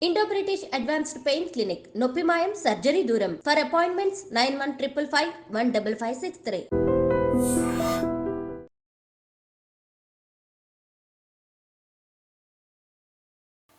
Indo British advanced pain clinic నొప్పి మాయం surgery దూరం ఫర్ అపాయింట్మెంట్స్ 9155515563.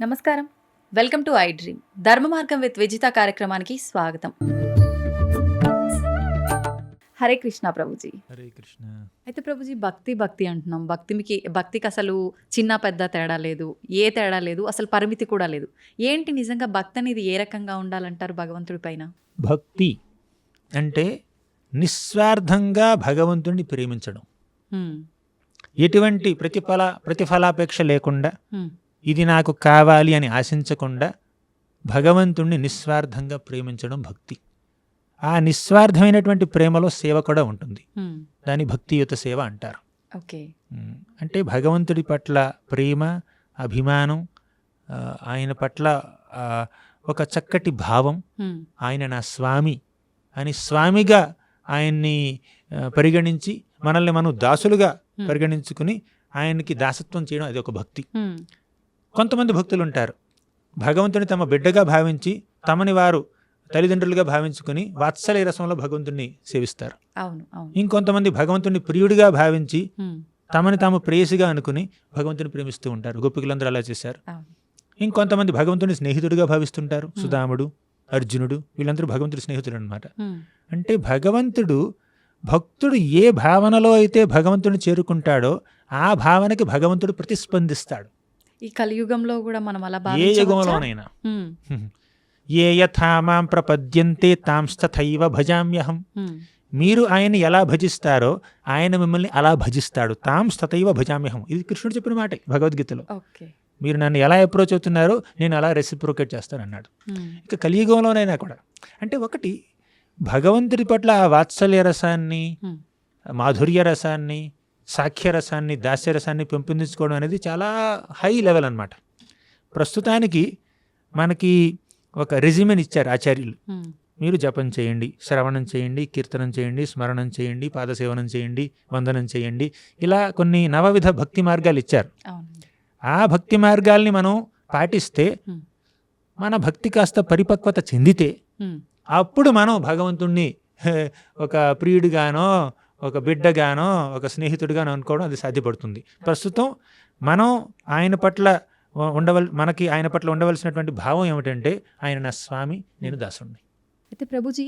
నమస్కారం, వెల్కమ్ టు ఐ డ్రీమ్ ధర్మ మార్గం విత్ విజిత కార్యక్రమానికి స్వాగతం. హరే కృష్ణ ప్రభుజీ. హరే కృష్ణ. అయితే ప్రభుజీ భక్తి అంటున్నాం. భక్తికి అసలు చిన్న పెద్ద తేడా లేదు, ఏ తేడా లేదు, అసలు పరిమితి కూడా లేదు. ఏంటి నిజంగా భక్తి అనేది ఏ రకంగా ఉండాలంటారు భగవంతుడి పైన? భక్తి అంటే నిస్వార్థంగా భగవంతుడిని ప్రేమించడం, ఎటువంటి ప్రతిఫలాపేక్ష లేకుండా, ఇది నాకు కావాలి అని ఆశించకుండా భగవంతుణ్ణి నిస్వార్థంగా ప్రేమించడం భక్తి. ఆ నిస్వార్థమైనటువంటి ప్రేమలో సేవ కూడా ఉంటుంది. దాని భక్తియుత సేవ అంటారు. అంటే భగవంతుడి పట్ల ప్రేమ, అభిమానం, ఆయన పట్ల ఒక చక్కటి భావం, ఆయన నా స్వామి అని స్వామిగా ఆయన్ని పరిగణించి మనల్ని మనం దాసులుగా పరిగణించుకుని ఆయనకి దాసత్వం చేయడం, అది ఒక భక్తి. కొంతమంది భక్తులు ఉంటారు, భగవంతుని తమ బిడ్డగా భావించి తమని వారు తల్లిదండ్రులుగా భావించుకుని వాత్సల్య రసంలో భగవంతుడిని సేవిస్తారు. ఇంకొంతమంది భగవంతుడిని ప్రియుడిగా భావించి తమని తాము ప్రేయసిగా అనుకుని భగవంతుని ప్రేమిస్తూ ఉంటారు. గోపికలందరూ అలా చేశారు. ఇంకొంతమంది భగవంతుని స్నేహితుడిగా భావిస్తుంటారు. సుధాముడు, అర్జునుడు, వీళ్ళందరూ భగవంతుడి స్నేహితుడు అనమాట. అంటే భక్తుడు ఏ భావనలో అయితే భగవంతుడిని చేరుకుంటాడో ఆ భావనకి భగవంతుడు ప్రతిస్పందిస్తాడు. ఈ కలియుగంలో కూడా మనం అలా ఏ యుగంలోనైనా ఏ యథా మాం ప్రపద్యంతే తాంస్తథైవ భజామ్యహం. మీరు ఆయన్ని ఎలా భజిస్తారో ఆయన మిమ్మల్ని అలా భజిస్తాడు. తాంస్తథైవ భజామ్యహం, ఇది కృష్ణుడు చెప్పిన మాట భగవద్గీతలో. మీరు నన్ను ఎలా అప్రోచ్ అవుతున్నారో నేను అలా రెసిప్రోకేట్ చేస్తాను అన్నాడు. ఇక కలియుగంలోనైనా కూడా అంటే ఒకటి భగవంతుడి పట్ల ఆ వాత్సల్య రసాన్ని, మాధుర్య రసాన్ని, సాఖ్యరసాన్ని, దాస్యరసాన్ని పెంపొందించుకోవడం అనేది చాలా హై లెవెల్ అన్నమాట. ప్రస్తుతానికి మనకి ఒక రెజిమెన్ ఇచ్చారు ఆచార్యులు. మీరు జపం చేయండి, శ్రవణం చేయండి, కీర్తనం చేయండి, స్మరణం చేయండి, పాదసేవనం చేయండి, వందనం చేయండి, ఇలా కొన్ని నవవిధ భక్తి మార్గాలు ఇచ్చారు. ఆ భక్తి మార్గాల్ని మనం పాటిస్తే, మన భక్తి కాస్త పరిపక్వత చెందితే అప్పుడు మనం భగవంతుణ్ణి ఒక ప్రియుడిగానో, ఒక బిడ్డగానో, ఒక స్నేహితుడిగానో అనుకోవడం అది సాధ్యపడుతుంది. ప్రస్తుతం మనం ఆయన పట్ల మనకి ఆయన పట్ల ఉండవలసినటువంటి భావం ఏమిటంటే, ఆయన నా స్వామి, నేను దాసుడిని. అయితే ప్రభుజీ,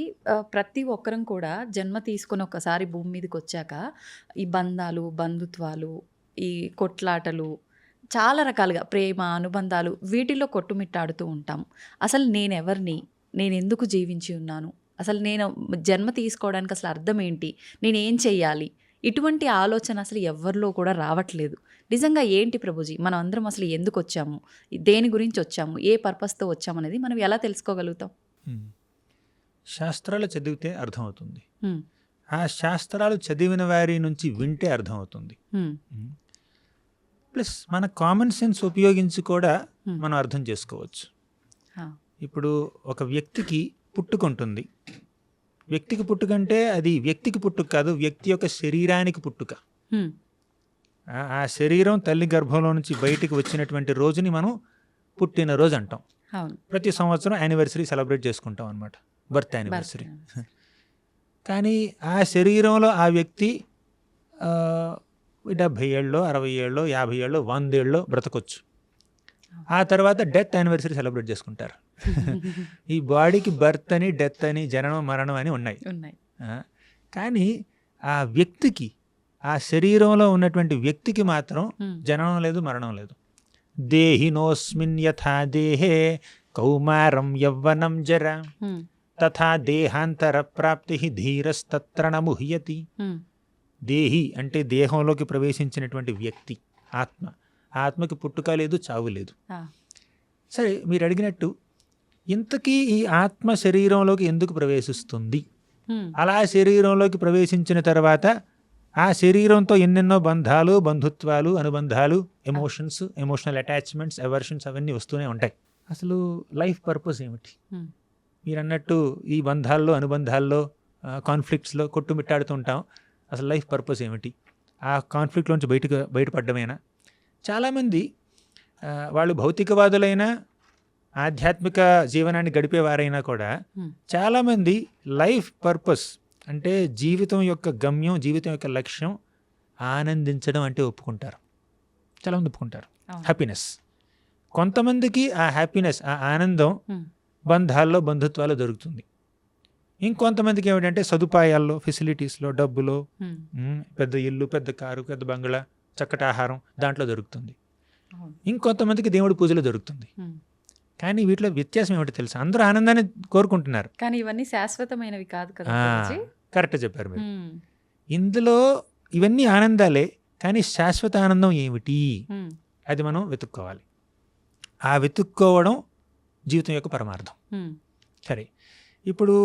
ప్రతి ఒక్కరం కూడా జన్మ తీసుకుని ఒకసారి భూమి మీదకి వచ్చాక ఈ బంధాలు, బంధుత్వాలు, ఈ కొట్లాటలు, చాలా రకాలుగా ప్రేమ, అనుబంధాలు, వీటిల్లో కొట్టుమిట్టాడుతూ ఉంటాం. అసలు నేనెవరిని, నేను ఎందుకు జీవించి ఉన్నాను, అసలు నేను జన్మ తీసుకోవడానికి అసలు అర్థం ఏంటి, నేనేం చెయ్యాలి, ఇటువంటి ఆలోచన అసలు ఎవరిలో కూడా రావట్లేదు. నిజంగా ఏంటి ప్రభుజీ, మనం అందరం అసలు ఎందుకు వచ్చాము, దేని గురించి వచ్చాము, ఏ పర్పస్తో వచ్చాము అనేది మనం ఎలా తెలుసుకోగలుగుతాం? శాస్త్రాలు చదివితే అర్థమవుతుంది. ఆ శాస్త్రాలు చదివిన వారి నుంచి వింటే అర్థమవుతుంది. ప్లస్ మన కామన్ సెన్స్ ఉపయోగించి కూడా మనం అర్థం చేసుకోవచ్చు. ఇప్పుడు ఒక వ్యక్తికి పుట్టుకుంటుంది. వ్యక్తికి పుట్టుకంటే అది వ్యక్తికి పుట్టుక కాదు, వ్యక్తి యొక్క శరీరానికి పుట్టుక. ఆ శరీరం తల్లి గర్భంలో నుంచి బయటికి వచ్చినటువంటి రోజుని మనం పుట్టినరోజు అంటాం. ప్రతి సంవత్సరం యానివర్సరీ సెలబ్రేట్ చేసుకుంటాం అనమాట, బర్త్ యానివర్సరీ. కానీ ఆ శరీరంలో ఆ వ్యక్తి 70 ఏళ్ళలో, 60 ఏళ్ళలో, 50 ఏళ్ళలో, 100 ఏళ్ళలో బ్రతకొచ్చు. ఆ తర్వాత డెత్ యానివర్సరీ సెలబ్రేట్ చేసుకుంటారు. ఈ బాడీకి బర్త్ అని, డెత్ అని, జననం, మరణం అని ఉన్నాయి. కానీ ఆ వ్యక్తికి, ఆ శరీరంలో ఉన్నటువంటి వ్యక్తికి మాత్రం జననం లేదు, మరణం లేదు. దేహినోస్మిన్ యథా దేహే కౌమారం యవ్వనం జర తథా దేహాంతర ప్రాప్తి ధీరస్తత్ర న ముహ్యతి. దేహి అంటే దేహంలోకి ప్రవేశించినటువంటి వ్యక్తి, ఆత్మ. ఆత్మకి పుట్టుక లేదు, చావు లేదు. సరే, మీరు అడిగినట్టు ఇంతకీ ఈ ఆత్మ శరీరంలోకి ఎందుకు ప్రవేశిస్తుంది? అలా శరీరంలోకి ప్రవేశించిన తర్వాత ఆ శరీరంతో ఎన్నెన్నో బంధాలు, బంధుత్వాలు, అనుబంధాలు, ఎమోషనల్ అటాచ్మెంట్స్, ఎవర్షన్స్ అవన్నీ వస్తూనే ఉంటాయి. అసలు లైఫ్ పర్పస్ ఏమిటి? మీరు అన్నట్టు ఈ బంధాల్లో, అనుబంధాల్లో, కాన్ఫ్లిక్ట్స్లో కొట్టుమిట్టాడుతూ ఉంటాం. అసలు లైఫ్ పర్పస్ ఏమిటి? ఆ కాన్ఫ్లిక్ట్లోంచి బయటపడ్డమేనా? చాలామంది వాళ్ళు భౌతికవాదులైనా ఆధ్యాత్మిక జీవనాన్ని గడిపేవారైనా కూడా Hmm. చాలామంది లైఫ్ పర్పస్ అంటే జీవితం యొక్క గమ్యం, జీవితం యొక్క లక్ష్యం ఆనందించడం అంటే ఒప్పుకుంటారు. చాలామంది ఒప్పుకుంటారు అవును. హ్యాపీనెస్. కొంతమందికి ఆ హ్యాపీనెస్, ఆ ఆనందం Hmm. బంధాల్లో, బంధుత్వాల్లో దొరుకుతుంది. ఇంకొంతమందికి ఏమిటంటే సదుపాయాల్లో, ఫెసిలిటీస్లో, డబ్బులో, Hmm. పెద్ద ఇల్లు, పెద్ద కారు, పెద్ద బంగ్లా, చక్కటి ఆహారం దాంట్లో దొరుకుతుంది. అవును. ఇంకొంతమందికి దేవుడి పూజలో దొరుకుతుంది. Hmm. కానీ వీటిలో వ్యత్యాసం ఏమిటో తెలుసా? అందరూ ఆనందాన్ని కోరుకుంటున్నారు. కానీ ఇవన్నీ శాశ్వతమైనవి కాదు కదా ఆ, ప్రభుజీ. కరెక్ట్ చెప్పారు మీరు. Hmm. ఇందులో ఇవన్నీ ఆనందాలే, కానీ శాశ్వత ఆనందం ఏమిటి Hmm. అది మనం వెతుక్కోవాలి. ఆ వెతుక్కోవడం జీవితం యొక్క పరమార్థం. Hmm. సరే, ఇప్పుడు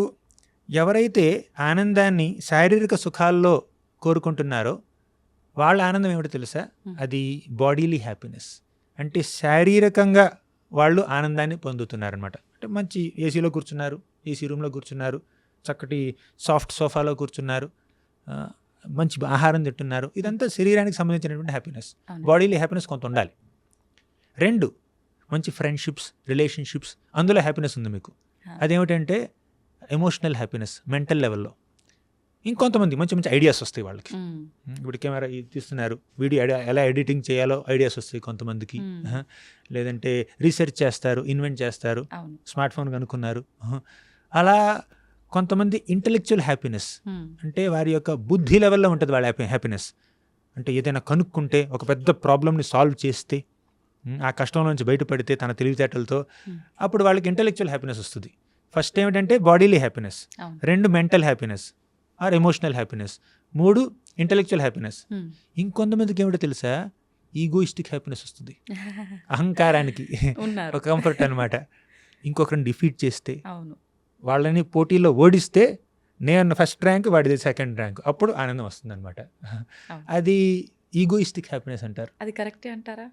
ఎవరైతే ఆనందాన్ని శారీరక సుఖాల్లో కోరుకుంటున్నారో వాళ్ళ ఆనందం ఏమిటో తెలుసా? అది బాడీలీ హ్యాపీనెస్. అంటే శారీరకంగా వాళ్ళు ఆనందాన్ని పొందుతున్నారనమాట. అంటే మంచి ఏసీలో కూర్చున్నారు, ఏసీ రూమ్లో కూర్చున్నారు, చక్కటి సాఫ్ట్ సోఫాలో కూర్చున్నారు, మంచి ఆహారం తింటున్నారు. ఇదంతా శరీరానికి సంబంధించినటువంటి హ్యాపీనెస్. అవును. బాడీలీ హ్యాపీనెస్ కొంత ఉండాలి. 2 మంచి ఫ్రెండ్షిప్స్, రిలేషన్షిప్స్, అందులో హ్యాపీనెస్ ఉంది మీకు. అదేమిటంటే ఎమోషనల్ హ్యాపీనెస్, మెంటల్ లెవెల్లో. ఇంకొంతమంది మంచి మంచి ఐడియాస్ వస్తాయి వాళ్ళకి. Hmm. ఇప్పుడు కెమెరా తీస్తున్నారు, వీడియో ఎలా ఎడిటింగ్ చేయాలో ఐడియాస్ వస్తాయి కొంతమందికి. Hmm. లేదంటే రీసెర్చ్ చేస్తారు, ఇన్వెంట్ చేస్తారు, అవును. స్మార్ట్ ఫోన్ కనుక్కున్నారు. అలా కొంతమంది ఇంటలెక్చువల్ హ్యాపీనెస్ Hmm. అంటే వారి యొక్క బుద్ధి లెవెల్లో ఉంటుంది వాళ్ళ హ్యాపీనెస్. అంటే ఏదైనా కనుక్కుంటే, ఒక పెద్ద ప్రాబ్లమ్ని సాల్వ్ చేస్తే, ఆ కష్టంలో నుంచి బయటపడితే తన తెలివితేటలతో, అప్పుడు వాళ్ళకి ఇంటలెక్చువల్ హ్యాపీనెస్ వస్తుంది. ఫస్ట్ ఏమిటంటే బాడీలీ హ్యాపీనెస్, అవును. 2 mental happiness are emotional happiness, 3 intellectual happiness. Hmm. ఇంకొంతమందికి ఏమిటో తెలుసా? ఈగోయిస్టిక్ హ్యాపీనెస్ వస్తుంది. అహంకారానికి ఉన్నారు. ఒక కంఫర్ట్ అనమాట. ఇంకొకరిని డిఫీట్ చేస్తే, అవును. వాళ్ళని పోటీలో ఓడిస్తే, నేను ఫస్ట్ ర్యాంక్, వాడిది సెకండ్ ర్యాంక్, అప్పుడు ఆనందం వస్తుంది అనమాట. అది ఈగోయిస్టిక్ హ్యాపీనెస్ అంటారు. అది కరెక్టే అంటారా?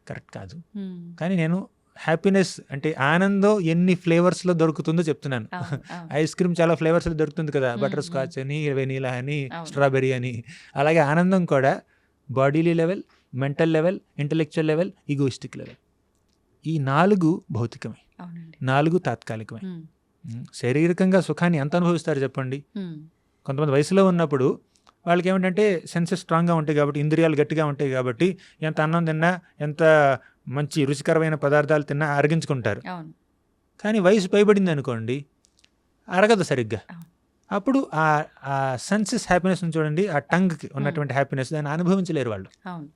కరెక్ట్ కాదు. Hmm. కానీ నేను హ్యాపీనెస్ అంటే ఆనందం ఎన్ని ఫ్లేవర్స్లో దొరుకుతుందో చెప్తున్నాను. అవును. అవును. ఐస్ క్రీమ్ చాలా ఫ్లేవర్స్లో దొరుకుతుంది కదా, బటర్ స్కాచ్ అని, వెనీలా అని, అవును. స్ట్రాబెర్రీ అని. అలాగే ఆనందం కూడా bodily level, mental level, intellectual level, egoistic level. ఈ 4 భౌతికమే, అవునండి. 4 తాత్కాలికమే. Hmm. శారీరకంగా సుఖాన్ని ఎంత అనుభవిస్తారు చెప్పండి? Hmm. కొంతమంది వయసులో ఉన్నప్పుడు వాళ్ళకి ఏమిటంటే సెన్సెస్ స్ట్రాంగ్గా ఉంటాయి కాబట్టి, ఇంద్రియాలు గట్టిగా ఉంటాయి కాబట్టి, ఎంత అన్నం తిన్నా, ఎంత మంచి రుచికరమైన పదార్థాలు తిన్నా అరగించుకుంటారు. అవును. కానీ వయసు పైబడింది అనుకోండి, అరగదు సరిగ్గా. అవును. అప్పుడు ఆ సెన్సెస్ హ్యాపీనెస్ చూడండి, ఆ టంగ్కి ఉన్నటువంటి హ్యాపీనెస్, దాన్ని అనుభవించలేరు వాళ్ళు. అవును.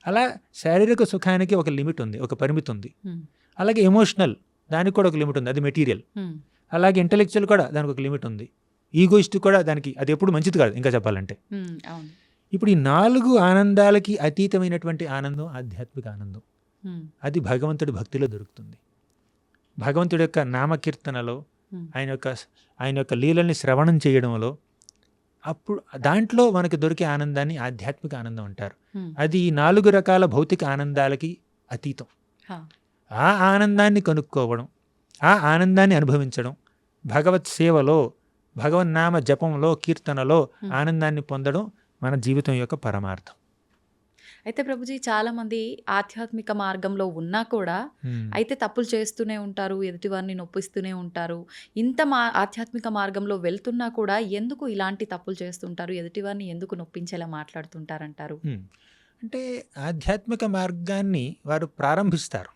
అలా శారీరక సుఖానికి ఒక లిమిట్ ఉంది, ఒక పరిమితి ఉంది. Hmm. అలాగే ఎమోషనల్ దానికి కూడా ఒక లిమిట్ ఉంది, అది మెటీరియల్. Hmm. అలాగే ఇంటలెక్చువల్ కూడా దానికి ఒక లిమిట్ ఉంది. ఈగోయిస్ట్ కూడా దానికి, అది ఎప్పుడు మంచిది కాదు ఇంకా చెప్పాలంటే. Hmm. అవును. ఇప్పుడు ఈ 4 ఆనందాలకి అతీతమైనటువంటి ఆనందం ఆధ్యాత్మిక ఆనందం. Hmm. అది భగవంతుడి భక్తిలో దొరుకుతుంది. భగవంతుడి యొక్క నామకీర్తనలో, Hmm. ఆయన యొక్క లీలల్ని శ్రవణం చేయడంలో, అప్పుడు దాంట్లో మనకి దొరికే ఆనందాన్ని ఆధ్యాత్మిక ఆనందం అంటారు. Hmm. అది ఈ 4 రకాల భౌతిక ఆనందాలకి అతీతం. Ha. ఆ ఆనందాన్ని కనుక్కోవడం, ఆ ఆనందాన్ని అనుభవించడం, భగవత్ సేవలో, భగవన్నామ జపంలో, కీర్తనలో ఆనందాన్ని పొందడం మన జీవితం యొక్క పరమార్థం. అయితే ప్రభుజీ చాలా మంది ఆధ్యాత్మిక మార్గంలో ఉన్నా కూడా అయితే తప్పులు చేస్తూనే ఉంటారు, ఎదుటివారిని నొప్పిస్తూనే ఉంటారు. ఇంత ఆధ్యాత్మిక మార్గంలో వెళ్తున్నా కూడా ఎందుకు ఇలాంటి తప్పులు చేస్తుంటారు, ఎదుటివారిని ఎందుకు నొప్పించేలా మాట్లాడుతుంటారంటారు? అంటే ఆధ్యాత్మిక మార్గాన్ని వారు ప్రారంభిస్తారు,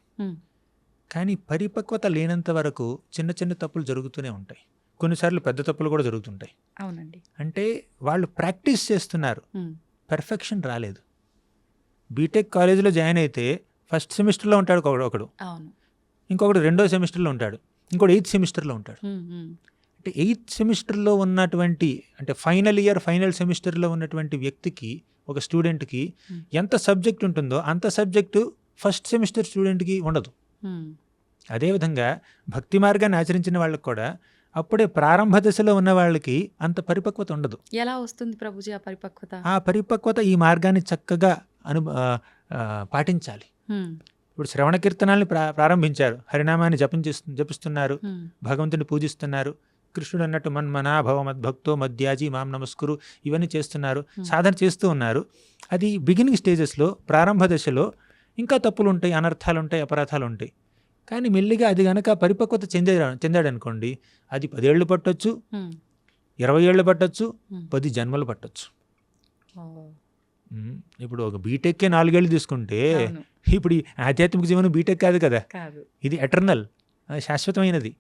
కానీ పరిపక్వత లేనంత వరకు చిన్న చిన్న తప్పులు జరుగుతూనే ఉంటాయి. కొన్నిసార్లు పెద్ద తప్పులు కూడా జరుగుతుంటాయి. అవునండి. అంటే వాళ్ళు ప్రాక్టీస్ చేస్తున్నారు, పర్ఫెక్షన్ రాలేదు. బీటెక్ కాలేజీలో జాయిన్ అయితే ఫస్ట్ సెమిస్టర్లో ఉంటాడు ఒకడు, అవును, ఇంకొకడు 2వ సెమిస్టర్లో ఉంటాడు, ఇంకోటి 8th సెమిస్టర్లో ఉంటాడు. అంటే 8th సెమిస్టర్లో ఉన్నటువంటి, అంటే ఫైనల్ ఇయర్ ఫైనల్ సెమిస్టర్లో ఉన్నటువంటి వ్యక్తికి, ఒక స్టూడెంట్కి ఎంత సబ్జెక్ట్ ఉంటుందో అంత సబ్జెక్టు ఫస్ట్ సెమిస్టర్ స్టూడెంట్కి ఉండదు. అదేవిధంగా భక్తి మార్గాన్ని ఆచరించిన వాళ్ళకి కూడా అప్పుడే ప్రారంభ దశలో ఉన్న వాళ్ళకి అంత పరిపక్వత ఉండదు. ఎలా వస్తుంది ప్రభుజీ ఆ పరిపక్వత? ఆ పరిపక్వత ఈ మార్గాన్ని చక్కగా పాటించాలి. ఇప్పుడు శ్రవణ కీర్తనాల్ని ప్రారంభించారు, హరినామాన్ని జపిస్తున్నారు, భగవంతుని పూజిస్తున్నారు, కృష్ణుడు అన్నట్టు మన్మనాభవ మద్భక్తో మధ్యాజీ మాం నమస్కురు, ఇవన్నీ చేస్తున్నారు, సాధన చేస్తూ ఉన్నారు. అది బిగినింగ్ స్టేజెస్లో, ప్రారంభ దశలో ఇంకా తప్పులు ఉంటాయి, అనర్థాలు ఉంటాయి, అపరాధాలు ఉంటాయి. కానీ మెల్లిగా అది గనక పరిపక్వత చెందాడు అనుకోండి, అది 10 ఏళ్ళు పట్టొచ్చు, 20 ఏళ్ళు పట్టొచ్చు, 10 జన్మలు పట్టొచ్చు. ఇప్పుడు ఒక బీటెక్కే 4 ఏళ్ళు తీసుకుంటే ఇప్పుడు ఈ ఆధ్యాత్మిక జీవనం బీటెక్ కాదు కదా, ఇది ఎటర్నల్, శాశ్వతమైనది,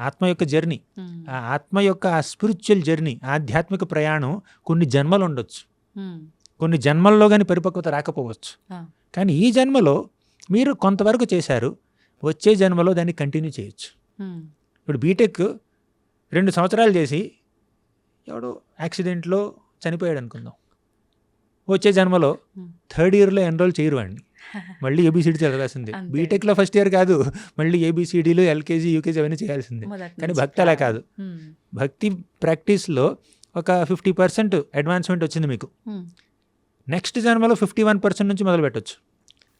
ఆత్మ యొక్క జర్నీ. ఆ ఆత్మ యొక్క ఆ స్పిరిచువల్ జర్నీ, ఆధ్యాత్మిక ప్రయాణం కొన్ని జన్మలు ఉండొచ్చు, కొన్ని జన్మల్లో కానీ పరిపక్వత రాకపోవచ్చు. కానీ ఈ జన్మలో మీరు కొంతవరకు చేశారు, వచ్చే జన్మలో దాన్ని కంటిన్యూ చేయొచ్చు. ఇప్పుడు బీటెక్ 2 సంవత్సరాలు చేసి ఎవడో యాక్సిడెంట్లో చనిపోయాడు అనుకుందాం, వచ్చే జన్మలో 3rd ఇయర్లో ఎన్రోల్ చేయరు వాడిని, మళ్ళీ ఏబిసిడి చదవాల్సిందే. బీటెక్లో ఫస్ట్ ఇయర్ కాదు, మళ్ళీ ఏబిసిడీలు, ఎల్కేజీ, యూకేజీ అవన్నీ చేయాల్సిందే. కానీ భక్తి అలా కాదు. భక్తి ప్రాక్టీస్లో ఒక 50% అడ్వాన్స్మెంట్ వచ్చింది మీకు, నెక్స్ట్ జన్మలో 51% నుంచి మొదలు పెట్టచ్చు.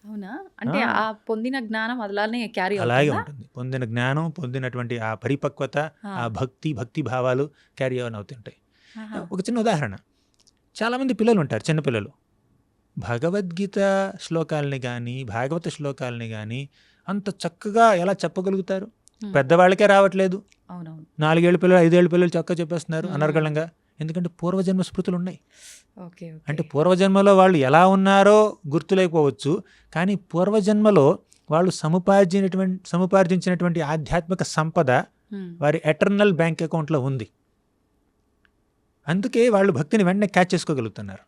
అవునా? అంటే ఆ పొందిన జ్ఞానం అలానే క్యారీ అలాగే ఉంటుంది. పొందిన జ్ఞానం, పొందినటువంటి ఆ పరిపక్వత, ఆ భక్తి భావాలు క్యారీ ఆన్ అవుతుంటాయి. ఒక చిన్న ఉదాహరణ, చాలామంది పిల్లలు ఉంటారు, చిన్నపిల్లలు భగవద్గీత శ్లోకాలని కానీ భాగవత శ్లోకాలని కానీ అంత చక్కగా ఎలా చెప్పగలుగుతారు? పెద్దవాళ్ళకే రావట్లేదు. 4 ఏళ్ళ పిల్లలు, 5 ఏళ్ళ పిల్లలు చక్కగా చెప్పేస్తున్నారు అనర్గళంగా. ఎందుకంటే పూర్వజన్మ స్మృతులు ఉన్నాయి. అంటే పూర్వజన్మలో వాళ్ళు ఎలా ఉన్నారో గుర్తులేకపోవచ్చు, కానీ పూర్వజన్మలో వాళ్ళు సముపార్జించినటువంటి ఆధ్యాత్మిక సంపద వారి ఎటర్నల్ బ్యాంక్ అకౌంట్లో ఉంది. అందుకే వాళ్ళు భక్తిని వెంటనే క్యాచ్ చేసుకోగలుగుతున్నారు.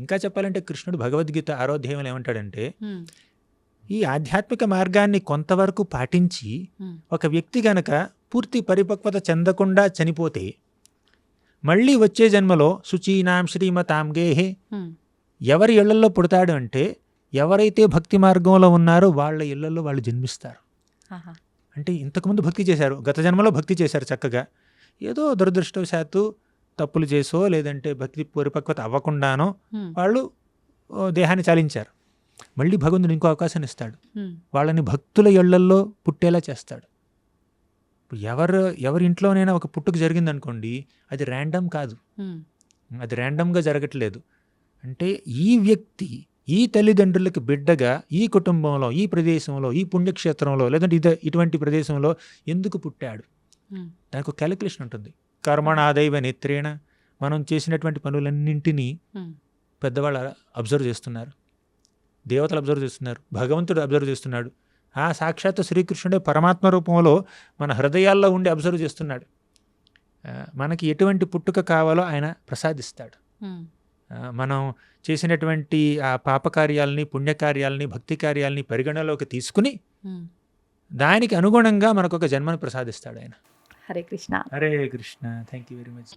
ఇంకా చెప్పాలంటే కృష్ణుడు భగవద్గీత 6వ అధ్యాయంలో ఏమంటాడంటే, ఈ ఆధ్యాత్మిక మార్గాన్ని కొంతవరకు పాటించి ఒక వ్యక్తి గనక పూర్తి పరిపక్వత చెందకుండా చనిపోతే మళ్ళీ వచ్చే జన్మలో శుచీనాం శ్రీమతాం గేహే, ఎవరి ఇళ్లలో పుడతాడు అంటే ఎవరైతే భక్తి మార్గంలో ఉన్నారో వాళ్ళ ఇళ్లలో వాళ్ళు జన్మిస్తారు. అంటే ఇంతకుముందు భక్తి చేశారు, గత జన్మలో భక్తి చేశారు చక్కగా, ఏదో దురదృష్టవశాత్తు తప్పులు చేసో లేదంటే భక్తి పరిపక్వత అవ్వకుండానో వాళ్ళు దేహాన్ని చాలించారు. మళ్ళీ భగవంతుడు ఇంకో అవకాశాన్ని ఇస్తాడు, వాళ్ళని భక్తుల ఇళ్లల్లో పుట్టేలా చేస్తాడు. ఎవరి ఇంట్లోనైనా ఒక పుట్టుక జరిగిందనుకోండి, అది ర్యాండమ్ కాదు, అది ర్యాండమ్గా జరగట్లేదు. అంటే ఈ వ్యక్తి ఈ తల్లిదండ్రులకి బిడ్డగా ఈ కుటుంబంలో, ఈ ప్రదేశంలో, ఈ పుణ్యక్షేత్రంలో లేదంటే ఇటువంటి ప్రదేశంలో ఎందుకు పుట్టాడు, దానికి ఒక క్యాలిక్యులేషన్ ఉంటుంది. కర్మణాదైవ నేత్రేణ, మనం చేసినటువంటి పనులన్నింటినీ పెద్దవాళ్ళు అబ్జర్వ్ చేస్తున్నారు, దేవతలు అబ్జర్వ్ చేస్తున్నారు, భగవంతుడు అబ్జర్వ్ చేస్తున్నాడు. ఆ సాక్షాత్తు శ్రీకృష్ణుడే పరమాత్మ రూపంలో మన హృదయాల్లో ఉండి అబ్జర్వ్ చేస్తున్నాడు. మనకి ఎటువంటి పుట్టుక కావాలో ఆయన ప్రసాదిస్తాడు. మనం చేసినటువంటి ఆ పాపకార్యాలని, పుణ్యకార్యాలని, భక్తి కార్యాలని పరిగణలోకి తీసుకుని దానికి అనుగుణంగా మనకు ఒక జన్మను ప్రసాదిస్తాడు ఆయన. Hare Krishna. Hare Krishna. Thank you very much.